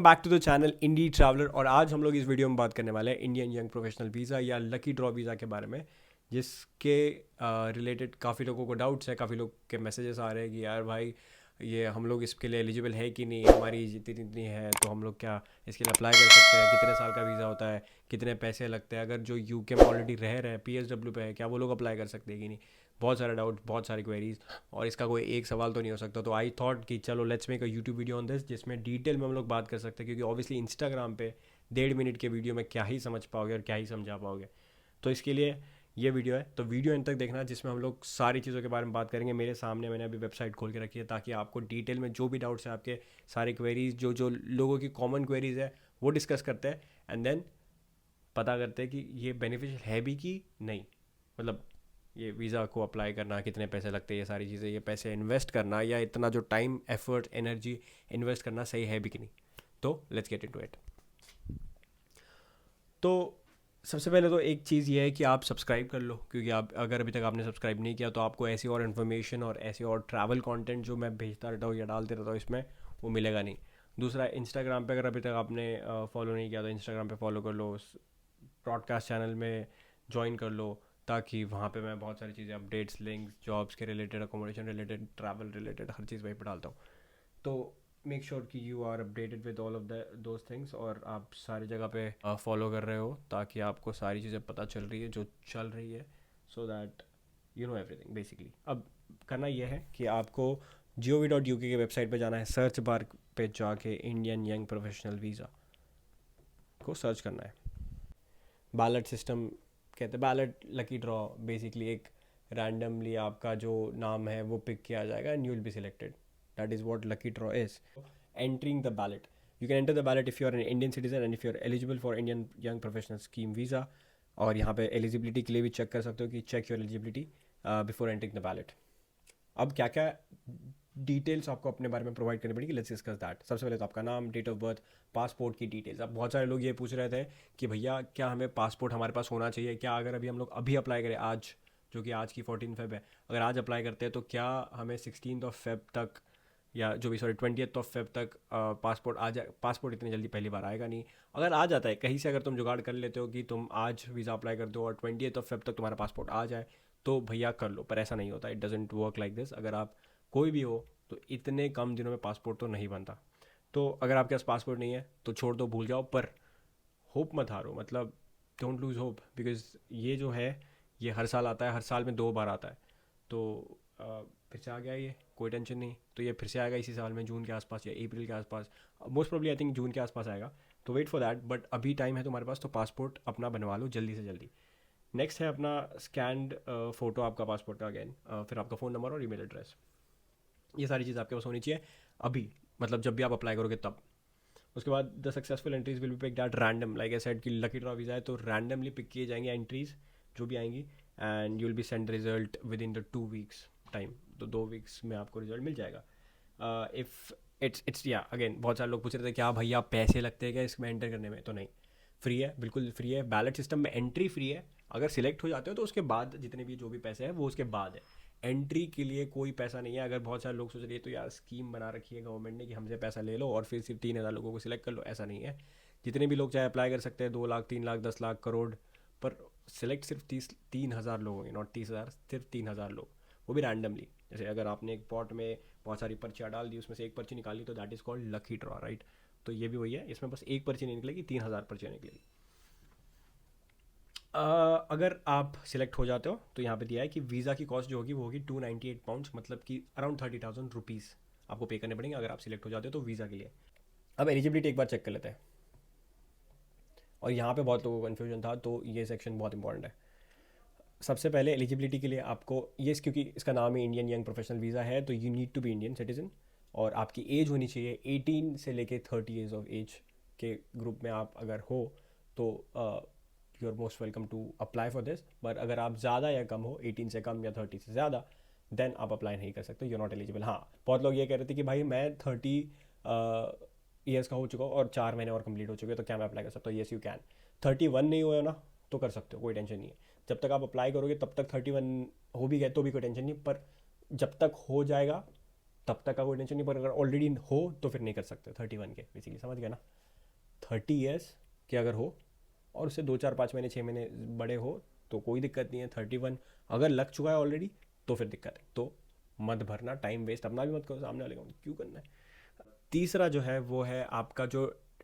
Back to the channel indie traveller. और आज हम लोग इस वीडियो में बात करने वाले हैं इंडियन यंग प्रोफेशनल वीज़ा या लकी ड्रॉ वीज़ा के बारे में, जिसके रिलेटेड काफ़ी लोगों को डाउट्स है। काफ़ी लोग के मैसेजेस आ रहे हैं कि यार भाई ये हम लोग इसके लिए एलिजिबल है कि नहीं, हमारी जितनी इतनी है तो हम लोग क्या इसके लिए अप्लाई कर सकते हैं, कितने साल का वीज़ा होता है, कितने पैसे लगते हैं, अगर जो यूके में ऑलरेडी रह रहे हैं PSW पे है क्या वो लोग अप्लाई कर सकते हैं कि नहीं। बहुत सारे डाउट, बहुत सारी क्वेरीज, और इसका कोई एक सवाल तो नहीं हो सकता। तो आई थॉट कि चलो let's make a YouTube video on this, जिसमें डिटेल में हम लोग बात कर सकते हैं, क्योंकि ऑब्वियसली इंस्टाग्राम पे 1.5 मिनट के वीडियो में क्या ही समझ पाओगे और क्या ही समझा पाओगे। तो इसके लिए ये वीडियो है, तो वीडियो एंड तक देखना, जिसमें हम लोग सारी चीज़ों के बारे में बात करेंगे। मेरे सामने मैंने अभी वेबसाइट खोल के रखी है ताकि आपको डिटेल में जो भी डाउट्स है आपके, सारे क्वेरीज जो जो लोगों की कॉमन क्वेरीज है वो डिस्कस करते हैं, एंड देन पता करते हैं कि ये बेनिफिशियल है भी कि नहीं। मतलब ये वीज़ा को अप्लाई करना, कितने पैसे लगते हैं, ये सारी चीज़ें, ये पैसे इन्वेस्ट करना या इतना जो टाइम एफर्ट एनर्जी इन्वेस्ट करना सही है भी कि नहीं। तो लेट्स गेट इनटू इट। तो सबसे पहले तो एक चीज़ ये है कि आप सब्सक्राइब कर लो, क्योंकि आप अगर अभी तक आपने सब्सक्राइब नहीं किया तो आपको ऐसी और इन्फॉर्मेशन और ऐसे और ट्रैवल कंटेंट जो मैं भेजता रहता हूँ या डालते रहता हूँ इसमें, वो मिलेगा नहीं। दूसरा, इंस्टाग्राम पे अगर अभी तक आपने फॉलो नहीं किया तो इंस्टाग्राम पे फॉलो कर लो, ब्रॉडकास्ट चैनल में ज्वाइन कर लो, ताकि वहाँ पे मैं बहुत सारी चीज़ें, अपडेट्स, लिंक्स, जॉब्स के related, accommodation related, travel related, हर चीज़ वहीं पर डालता हूँ। तो मेक श्योर कि you are updated with all of the those things, और आप सारी जगह पे फॉलो कर रहे हो ताकि आपको सारी चीज़ें पता चल रही है जो चल रही है, so that you know everything basically. अब करना यह है कि आपको gov.uk के वेबसाइट पे जाना है, सर्च बार पे जाके इंडियन यंग प्रोफेशनल वीज़ा को सर्च करना है। बैलेट सिस्टम कहते हैं, बैलेट लकी ड्रॉ, बेसिकली एक रैंडमली आपका जो नाम है वो पिक किया जाएगा and you will be selected. That is what lucky draw is. Entering the ballot, you can enter the ballot if you are an Indian citizen and if you are eligible for Indian young professional scheme visa. और यहाँ पे eligibility के लिए भी check कर सकते हो कि check your eligibility before entering the ballot. अब क्या क्या डिटेल्स आपको अपने बारे में प्रोवाइड करनी पड़ेगी, लेट्स डिस्कस दैट। सबसे पहले तो आपका नाम, डेट ऑफ बर्थ, पासपोर्ट की डिटेल्स। अब बहुत सारे लोग ये पूछ रहे थे कि भैया क्या हमें पासपोर्ट हमारे पास होना चाहिए क्या, अगर अभी हम लोग अभी अप्लाई करें आज, जो कि आज की 14 फेब है, अगर आज अप्लाई करते हैं तो क्या हमें 16 फेब तक, या जो भी सॉरी 20 फेब तक पासपोर्ट आ जाए। पासपोर्ट इतनी जल्दी पहली बार आएगा नहीं। अगर आ जाता है कहीं से, अगर तुम जुगाड़ कर लेते हो कि तुम आज वीज़ा अप्लाई कर दो और 20 फेब तक तुम्हारा पासपोर्ट आ जाए, तो भैया कर लो। पर ऐसा नहीं होता, it doesn't work like this. अगर आप कोई भी हो तो इतने कम दिनों में पासपोर्ट तो नहीं बनता। तो अगर आपके पास पासपोर्ट नहीं है तो छोड़ दो, भूल जाओ। पर होप मत हारो, मतलब डोंट लूज़ होप, बिकॉज ये जो है ये हर साल आता है, हर साल में 2 बार आता है। तो फिर से आ गया ये, कोई टेंशन नहीं। तो ये फिर से आएगा इसी साल में, जून के आसपास या अप्रैल के आसपास, मोस्ट प्रोबली आई थिंक जून के आसपास आएगा। तो वेट फॉर दैट, बट अभी टाइम है तुम्हारे पास, तो पासपोर्ट अपना बनवा लो जल्दी से जल्दी। नेक्स्ट है अपना स्कैंड फ़ोटो आपका पासपोर्ट का, अगेन फिर आपका फ़ोन नंबर और ईमेल एड्रेस। ये सारी चीज़ आपके पास होनी चाहिए अभी, मतलब जब भी आप अप्लाई करोगे तब। उसके बाद the successful entries will be picked at random, like I said कि लकी ड्रॉ वीज़ा है तो रैंडमली पिक किए जाएंगे एंट्रीज जो भी आएंगी, and you will be send result with in the 2 weeks time. तो 2 वीक्स में आपको रिजल्ट मिल जाएगा। इफ़ इट्स या अगेन बहुत सारे लोग पूछ रहे थे क्या भैया पैसे लगते हैं क्या इसमें एंटर करने में, तो नहीं, फ्री है, बिल्कुल फ्री है। बैलेट सिस्टम में एंट्री फ्री है, अगर सिलेक्ट हो जाते हो तो उसके बाद जितने भी जो भी पैसे हैं वो उसके बाद है। एंट्री के लिए कोई पैसा नहीं है। अगर बहुत सारे लोग सोच रहे हैं तो यार स्कीम बना रखी है गवर्नमेंट ने कि हमसे पैसा ले लो और फिर सिर्फ 3,000 लोगों को सिलेक्ट कर लो, ऐसा नहीं है। जितने भी लोग चाहे अप्लाई कर सकते हैं, 2 लाख, 3 लाख, 10 लाख, करोड़, पर सिलेक्ट सिर्फ 3,000 लोग होंगे, नॉट 30,000, सिर्फ 3,000 लोग, वो भी रैंडमली। जैसे अगर आपने एक पॉट में बहुत सारी पर्चियाँ डाल दी, उसमें से एक पर्ची निकाली, तो that is called lucky draw, right. तो ये भी वही है, इसमें बस एक पर्ची नहीं निकलेगी, 3,000 पर्चियाँ निकलेगी। अगर आप सिलेक्ट हो जाते हो तो यहाँ पे दिया है कि वीज़ा की कॉस्ट जो होगी वो होगी £298, मतलब कि अराउंड 30,000 रुपीज़ आपको पे करने पड़ेंगे अगर आप सिलेक्ट हो जाते हो तो वीज़ा के लिए। अब एलिजिबिलिटी एक बार चेक कर लेते हैं, और यहाँ पे बहुत लोगों को कन्फ्यूजन था, तो ये सेक्शन बहुत इंपॉर्टेंट है। सबसे पहले एलिजिबिलिटी के लिए आपको ये, क्योंकि इसका नाम ही इंडियन यंग प्रोफेशनल वीज़ा है, तो you need to be Indian citizen, और आपकी एज होनी चाहिए 18 से लेके 30 ईयर्स ऑफ एज के ग्रुप में आप अगर हो तो you are most welcome to apply for this. But अगर आप ज़्यादा या कम हो, 18 से कम या 30 से ज़्यादा, देन आप अप्लाई नहीं कर सकते, यू नॉट एलिजिबल। हाँ, बहुत लोग ये कह रहे थे कि भाई मैं 30 ईयर्स का हो चुका हूँ और 4 महीने और कंप्लीट हो चुके हैं, तो क्या मैं अप्लाई कर सकता हूँ? Yes you can. 31 नहीं हुआ ना तो कर सकते हो, कोई टेंशन नहीं है। जब तक आप अप्लाई करोगे तब तक 31 हो भी गए तो भी कोई टेंशन नहीं, पर जब तक हो जाएगा तब तक का कोई टेंशन नहीं, पर अगर ऑलरेडी हो तो फिर नहीं कर सकते 31 के, बेसिकली समझ गए ना। 30 ईयर्स के अगर हो और उससे 2 4 5 महीने 6 महीने बड़े हो तो कोई दिक्कत नहीं है। 31 अगर लग चुका है ऑलरेडी तो फिर दिक्कत है, तो मत भरना, टाइम वेस्ट अपना भी मत करो, सामने वाले को क्यों करना है। तीसरा जो है वो है आपका जो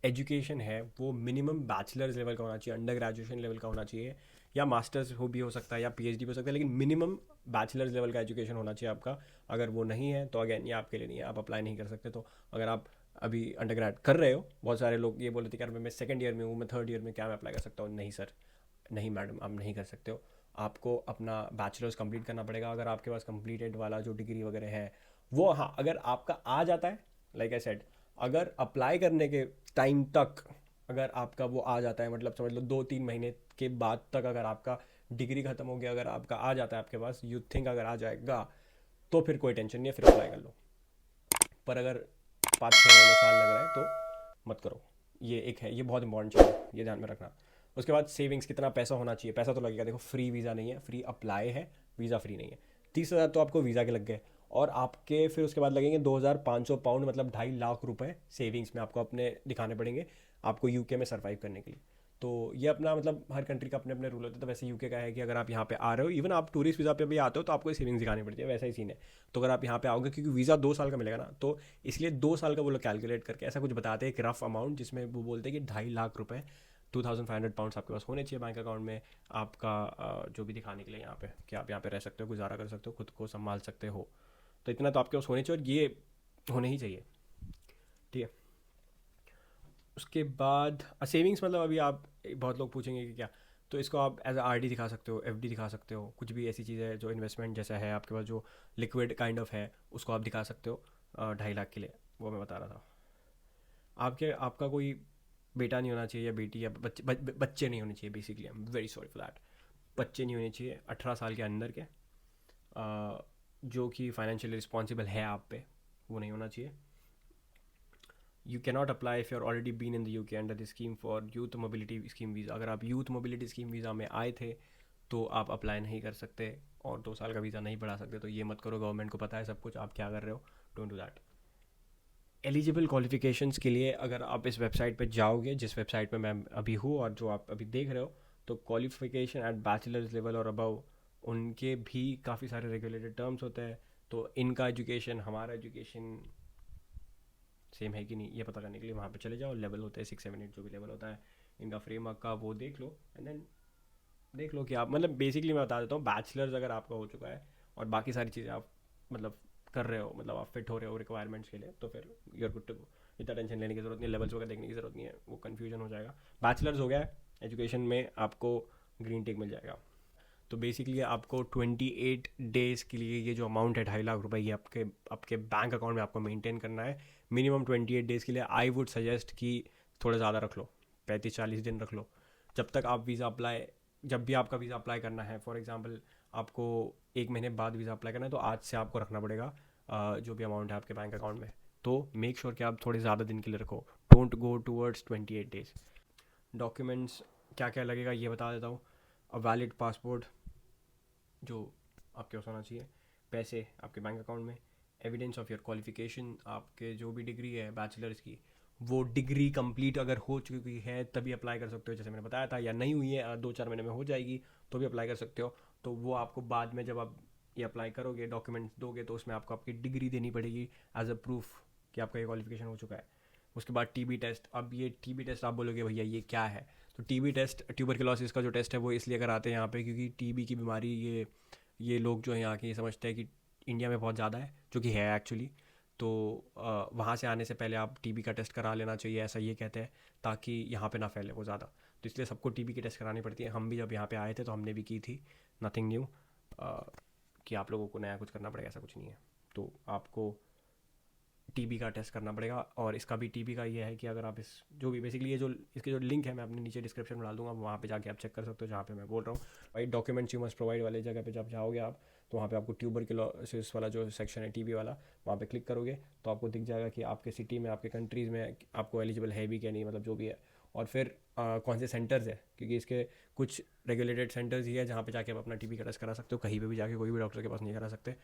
एजुकेशन है वो मिनिमम बैचलर्स लेवल का होना चाहिए, अंडर ग्रेजुएशन लेवल का होना चाहिए, या मास्टर्स हो भी हो सकता है या पीएचडी भी हो सकता है, लेकिन मिनिमम बैचलर्स लेवल का एजुकेशन होना चाहिए आपका। अगर वो नहीं है तो अगेन ये आपके लिए नहीं है, आप अप्लाई नहीं कर सकते। तो अगर आप अभी अंडर ग्रेड कर रहे हो, बहुत सारे लोग ये बोल रहे थे कि यार मैं सेकंड ईयर में हूँ, मैं थर्ड ईयर में, क्या मैं अप्लाई कर सकता हूँ? नहीं सर, नहीं मैडम, आप नहीं कर सकते हो। आपको अपना बैचलर्स कंप्लीट करना पड़ेगा। अगर आपके पास कंप्लीटेड वाला जो डिग्री वगैरह है वो, हाँ अगर आपका आ जाता है, लाइक आई सेड, अगर अप्लाई करने के टाइम तक अगर आपका वो आ जाता है, मतलब समझ लो 2 3 महीने के बाद तक अगर आपका डिग्री खत्म हो गया, अगर आपका आ जाता है आपके पास, यू थिंक अगर आ जाएगा तो फिर कोई टेंशन नहीं है, फिर अप्लाई कर लो। पर अगर 5 6 महीने साल लग रहा है तो मत करो। ये एक है, ये बहुत इंपॉर्टेंट चीज़ है, ये ध्यान में रखना। उसके बाद सेविंग्स, कितना पैसा होना चाहिए? पैसा तो लगेगा, देखो फ्री वीज़ा नहीं है, फ्री अप्लाई है, वीज़ा फ्री नहीं है। 30,000 तो आपको वीज़ा के लग गए, और आपके फिर उसके बाद लगेंगे 2,500 पाउंड, मतलब 2.5 लाख रुपए सेविंग्स में आपको अपने दिखाने पड़ेंगे आपको यूके में सर्वाइव करने के लिए। तो ये अपना मतलब हर कंट्री का अपने अपने रूल होते हैं। तो वैसे यूके का है कि अगर आप यहाँ पे आ रहे हो, इवन आप टूरिस्ट वीज़ा पे भी आते हो तो आपको सेविंग्स दिखानी पड़ती है, वैसा ही सीन है। तो अगर आप यहाँ पे आओगे, क्योंकि वीज़ा 2 साल का मिलेगा ना, तो इसलिए 2 साल का वो लोग कैलकुलेट करके ऐसा कुछ बताते हैं, एक रफ अमाउंट, जिसमें वो बोलते हैं कि 2.5 लाख रुपए, 2,500 पाउंड्स आपके पास होने चाहिए बैंक अकाउंट में, आपका जो भी दिखाने के लिए यहाँ पे कि आप यहाँ पे रह सकते हो, गुजारा कर सकते हो, खुद को संभाल सकते हो। तो इतना तो आपके पास होने चाहिए, और ये होने ही चाहिए, ठीक है। उसके बाद सेविंग्स, मतलब अभी आप, बहुत लोग पूछेंगे कि क्या, तो इसको आप एज आरडी दिखा सकते हो, एफडी दिखा सकते हो, कुछ भी ऐसी चीज़ है जो इन्वेस्टमेंट जैसा है आपके पास, जो लिक्विड काइंड ऑफ है, उसको आप दिखा सकते हो 2.5 लाख के लिए, वो मैं बता रहा था। आपका कोई बेटा नहीं होना चाहिए, या बेटी, या बच्चे नहीं होने चाहिए, basically I am very sorry for that. बच्चे नहीं होने चाहिए 18 साल के अंदर के, जो कि फाइनेंशियली रिस्पॉन्सिबल है आप पे, वो नहीं होना चाहिए। You cannot apply if you are already been in the UK under the scheme for youth mobility scheme visa. अगर आप यूथ मोबिलिटी स्कीम वीज़ा में आए थे तो आप अप्लाई नहीं कर सकते, और 2 साल का वीज़ा नहीं बढ़ा सकते। तो ये मत करो, गवर्नमेंट को पता है सब कुछ, आप क्या कर रहे हो, don't do that. Eligible qualifications के लिए अगर आप इस वेबसाइट पे जाओगे, जिस वेबसाइट पे मैं अभी हूँ और जो आप अभी देख रहे हो, तो क्वालिफिकेशन एट बैचलर्स लेवल और अबव, उनके भी काफ़ी सारे रेगुलेटेड टर्म्स होते हैं। तो इनका एजुकेशन, हमारा एजुकेशन सेम है कि नहीं, ये पता करने के लिए वहाँ पे चले जाओ। लेवल होते हैं 6 7 8, जो भी लेवल होता है इनका फ्रेमवर्क का, वो देख लो, एंड देन देख लो कि आप, मतलब बेसिकली मैं बता देता हूँ, बैचलर्स अगर आपका हो चुका है और बाकी सारी चीज़ें आप मतलब कर रहे हो, मतलब आप फिट हो रहे हो रिक्वायरमेंट्स के लिए, तो फिर you are good to go. इतना टेंशन लेने की जरूरत नहीं है, लेवल्स वगैरह देखने की जरूरत नहीं है, वो कन्फ्यूजन हो जाएगा। बैचलर्स हो गया है एजुकेशन में, आपको ग्रीन टिक मिल जाएगा। तो बेसिकली आपको 28 डेज़ के लिए ये जो अमाउंट है 2.5 लाख रुपए, ये आपके आपके बैंक अकाउंट में आपको मेंटेन करना है मिनिमम 28 डेज़ के लिए। आई वुड सजेस्ट कि थोड़ा ज़्यादा रख लो, 35 40 दिन रख लो, जब तक आप वीज़ा अप्लाई, जब भी आपका वीज़ा अप्लाई करना है। फॉर एग्जांपल आपको 1 महीने बाद वीज़ा अप्लाई करना है, तो आज से आपको रखना पड़ेगा जो भी अमाउंट है आपके बैंक अकाउंट में। तो मेक श्योर कि आप थोड़े ज़्यादा दिन के लिए रखो, don't go towards 28 days. Documents क्या क्या लगेगा ये बता देता हूँ। अ वैलिड पासपोर्ट जो आपके पास होना चाहिए, पैसे आपके बैंक अकाउंट में, एविडेंस ऑफ योर क्वालिफिकेशन, आपके जो भी डिग्री है बैचलर्स की, वो डिग्री कंप्लीट अगर हो चुकी है तभी अप्लाई कर सकते हो, जैसे मैंने बताया था, या नहीं हुई है 2 4 महीने में हो जाएगी तो भी अप्लाई कर सकते हो। तो वो आपको बाद में जब आप ये अप्लाई करोगे, डॉक्यूमेंट्स दोगे, तो उसमें आपको आपकी डिग्री देनी पड़ेगी एज अ प्रूफ कि आपका ये क्वालिफिकेशन हो चुका है। उसके बाद टीबी टेस्ट। अब ये टीबी टेस्ट आप बोलोगे भैया ये क्या है, तो टीबी टेस्ट ट्यूबरक्लोसिस का जो टेस्ट है वो इसलिए कराते हैं यहाँ पे, क्योंकि टीबी की बीमारी ये लोग जो है यहाँ के ये समझते हैं कि इंडिया में बहुत ज़्यादा है, जो कि है एक्चुअली। तो वहाँ से आने से पहले आप टीबी का टेस्ट करा लेना चाहिए, ऐसा ये कहते हैं, ताकि यहाँ पे ना फैले वो ज़्यादा। तो इसलिए सबको टीबी की टेस्ट करानी पड़ती है। हम भी जब यहाँ पे आए थे तो हमने भी की थी, नथिंग न्यू कि आप लोगों को नया कुछ करना पड़ेगा, ऐसा कुछ नहीं है। तो आपको टीबी का टेस्ट करना पड़ेगा। और इसका भी टीबी का ये है कि अगर आप इस जो भी बेसिकली ये जो इसके जो लिंक है मैं अपने नीचे डिस्क्रिप्शन में डाल दूंगा, वहाँ पे जाके आप चेक कर सकते हो, जहाँ पे मैं बोल रहा हूँ भाई डॉक्यूमेंट्स यू मस्ट प्रोवाइड वाले जगह पे जब जाओगे आप, तो वहाँ पे आपको ट्यूबरक्लोसिस वाला जो सेक्शन है टीबी वाला, वहाँ पे क्लिक करोगे तो आपको दिख जाएगा कि आपके सिटी में, आपके कंट्रीज़ में आपको एलिजिबल है भी क्या नहीं, मतलब जो भी है। और फिर कौन से सेंटर्स है, क्योंकि इसके कुछ रेगुलेटेड सेंटर्स ही है जहाँ पे जाके आप अपना टीबी का टेस्ट करा सकते हो, कहीं पे भी जाके कोई भी डॉक्टर के पास नहीं करा सकते।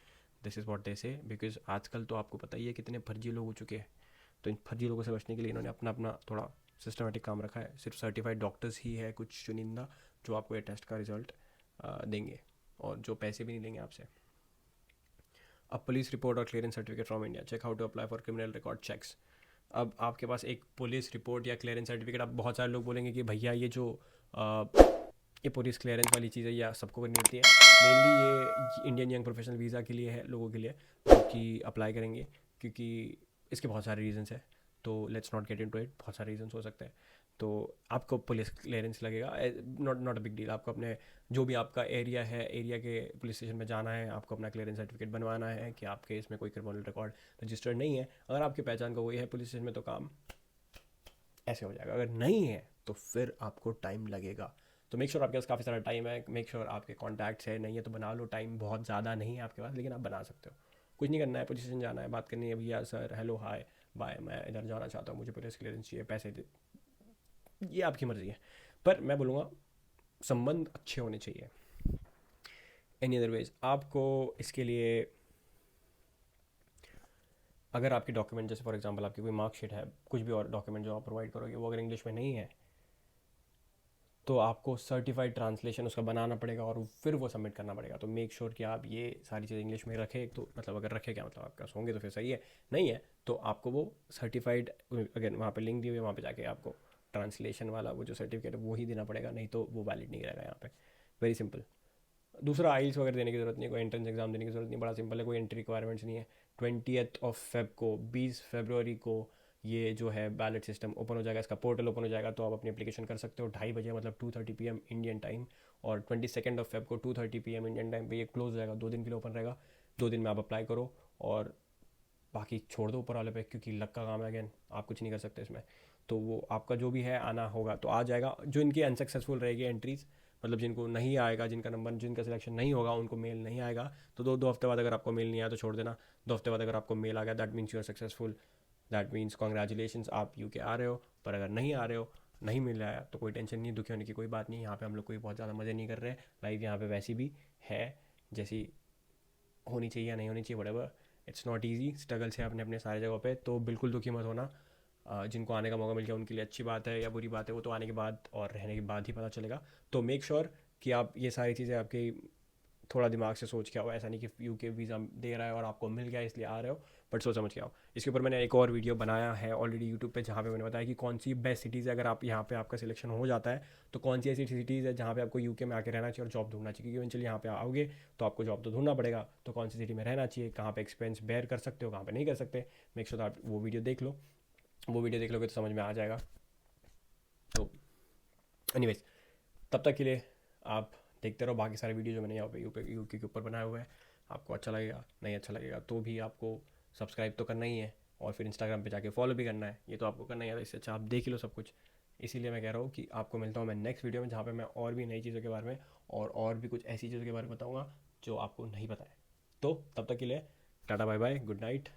दिस इज़ व्हाट दे से, बिकॉज आजकल तो आपको पता ही है कितने फर्जी लोग हो चुके हैं। तो इन फर्जी लोगों से बचने के लिए इन्होंने अपना अपना थोड़ा सिस्टमेटिक काम रखा है। सिर्फ सर्टिफाइड डॉक्टर्स ही है कुछ चुनिंदा जो आपको ये टेस्ट का रिजल्ट देंगे, और जो पैसे भी नहीं लेंगे आपसे। अब पुलिस रिपोर्ट और clearance certificate from India, check how to apply for criminal record checks. अब आपके पास एक पुलिस रिपोर्ट या क्लियरेंस सर्टिफिकेट, अब बहुत सारे लोग बोलेंगे कि भैया ये जो ये पुलिस क्लियरेंस वाली चीज़ है या सबको करनी होती है। मेनली ये इंडियन यंग प्रोफेशनल वीज़ा के लिए है, लोगों के लिए जो कि अप्लाई करेंगे, क्योंकि इसके बहुत सारे रीजंस हैं। तो let's not get into it, बहुत सारे रीजंस हो सकते हैं। तो आपको पुलिस क्लियरेंस लगेगा, नॉट अ बिग डील। आपको अपने जो भी आपका एरिया है, एरिया के पुलिस स्टेशन में जाना है, आपको अपना क्लियरेंस सर्टिफिकेट बनवाना है कि आपके इसमें कोई क्रिमिनल रिकॉर्ड रजिस्टर्ड नहीं है। अगर आपकी पहचान का कोई है पुलिस स्टेशन में तो काम ऐसे हो जाएगा, अगर नहीं है तो फिर आपको टाइम लगेगा। तो मेक श्योर आपके पास काफ़ी सारा टाइम है, मेक श्योर आपके कॉन्टैक्ट्स है, नहीं है तो बना लो। टाइम बहुत ज़्यादा नहीं है आपके पास, लेकिन आप बना सकते हो। कुछ नहीं करना है, पुलिस स्टेशन जाना है, बात करनी है, भैया सर हेलो हाय बाय, मैं इधर जाना चाहता हूँ, मुझे पुलिस क्लियरेंस चाहिए, पैसे दे, ये आपकी मर्ज़ी है। पर मैं बोलूँगा संबंध अच्छे होने चाहिए। एनी अदर वेज आपको इसके लिए, अगर आपके डॉक्यूमेंट, जैसे फॉर एग्जांपल आपकी कोई मार्कशीट है, कुछ भी और डॉक्यूमेंट जो आप प्रोवाइड करोगे वो अगर इंग्लिश में नहीं है तो आपको सर्टिफाइड ट्रांसलेशन उसका बनाना पड़ेगा और फिर वो सबमिट करना पड़ेगा। तो मेक श्योर कि आप ये सारी चीज़ें इंग्लिश में रखें। तो मतलब अगर रखें क्या मतलब, आपके पास होंगे तो फिर सही है, नहीं है तो आपको वो सर्टिफाइड, अगर वहाँ पे लिंक दी हुई है वहाँ पे जाके आपको ट्रांसलेशन वाला वो जो सर्टिफिकेट है वो ही देना पड़ेगा, नहीं तो वो वैलिड नहीं रहेगा यहाँ पे। Very simple. दूसरा आइल्स वगैरह देने की ज़रूरत नहीं है, कोई एंट्रेंस एग्जाम देने की ज़रूरत नहीं, बड़ा सिंपल है, कोई एंट्री रिक्वायरमेंट्स नहीं है। 20 को 20 फरवरी को ये जो है बैलेट सिस्टम ओपन हो जाएगा, इसका पोर्टल ओपन हो जाएगा, तो आप अपनी एप्लीकेशन कर सकते हो 2:30 बजे, मतलब 2:30 PM इंडियन टाइम। और 22 को 2:30 PM इंडियन टाइम पे ये क्लोज हो जाएगा, 2 दिन के लिए ओपन रहेगा। 2 दिन में आप अप्लाई करो और बाकी छोड़ दो ऊपर वाले पे, क्योंकि लक का काम है, अगेन आप कुछ नहीं कर सकते इसमें। तो वो आपका जो भी है आना होगा तो आ जाएगा। जो इनकी अनसक्सेसफुल रहेगी एंट्रीज, मतलब जिनको नहीं आएगा, जिनका नंबर, जिनका सिलेक्शन नहीं होगा, उनको मेल नहीं आएगा, तो दो हफ्ते बाद अगर आपको मेल नहीं आया तो छोड़ देना। 2 हफ्ते बाद अगर आपको मेल आ गया, that means you are successful, that means congratulations, आप यूके आ रहे हो। पर अगर नहीं आ रहे हो, नहीं मिल रहा है, तो कोई टेंशन नहीं, दुखी होने की कोई बात नहीं। यहाँ पे हम लोग कोई बहुत ज़्यादा मज़े नहीं कर रहे हैं, लाइफ यहाँ पे वैसी भी है जैसी होनी चाहिए या नहीं होनी चाहिए, whatever. It's not easy, struggles है अपने अपने सारे जगहों पे, तो बिल्कुल दुखी मत होना। जिनको आने का मौका मिल गया उनके लिए अच्छी बात है या बुरी बात है, वो तो आने के बाद और रहने के बाद ही पता चलेगा। तो मेक श्योर कि आप ये सारी चीज़ें आपकी थोड़ा दिमाग से सोच के आओ। ऐसा नहीं कि यूके वीज़ा दे रहा है और आपको मिल गया इसलिए आ रहे हो, बट सोच समझ के आओ। इसके ऊपर मैंने एक और वीडियो बनाया है ऑलरेडी यूट्यूब पे, जहाँ पे मैंने बताया कि कौन सी बेस्ट सिटीज़ है, अगर आप यहाँ पे आपका सिलेक्शन हो जाता है तो कौन सी ऐसी सिटीज़ है जहाँ पे आपको यूके में आके रहना चाहिए और जॉब ढूंढना चाहिए, क्योंकि इवेंचुअली यहाँ पे आओगे तो आपको जॉब तो ढूंढना पड़ेगा। तो कौन सी सिटी में रहना चाहिए, कहाँ पे एक्सपेंस बेयर कर सकते हो, कहाँ पे नहीं कर सकते, मेक श्योर आप वो वीडियो देख लो। वो वीडियो देख लोगे तो समझ में आ जाएगा। तो एनीवेज, तब तक के लिए आप देखते रहो बाकी सारे वीडियो जो मैंने यहाँ पे यूके के ऊपर बनाए हुए हैं। आपको अच्छा लगेगा, नहीं अच्छा लगेगा तो भी आपको सब्सक्राइब तो करना ही है, और फिर इंस्टाग्राम पे जाके फॉलो भी करना है, ये तो आपको करना ही है। इससे अच्छा आप देख ही लो सब कुछ। इसीलिए मैं कह रहा हूँ कि आपको मिलता हूँ मैं नेक्स्ट वीडियो में, जहाँ पे मैं और भी नई चीज़ों के बारे में और भी कुछ ऐसी चीज़ों के बारे में बताऊँगा जो आपको नहीं पता है। तो तब तक के लिए tata bye bye, good night.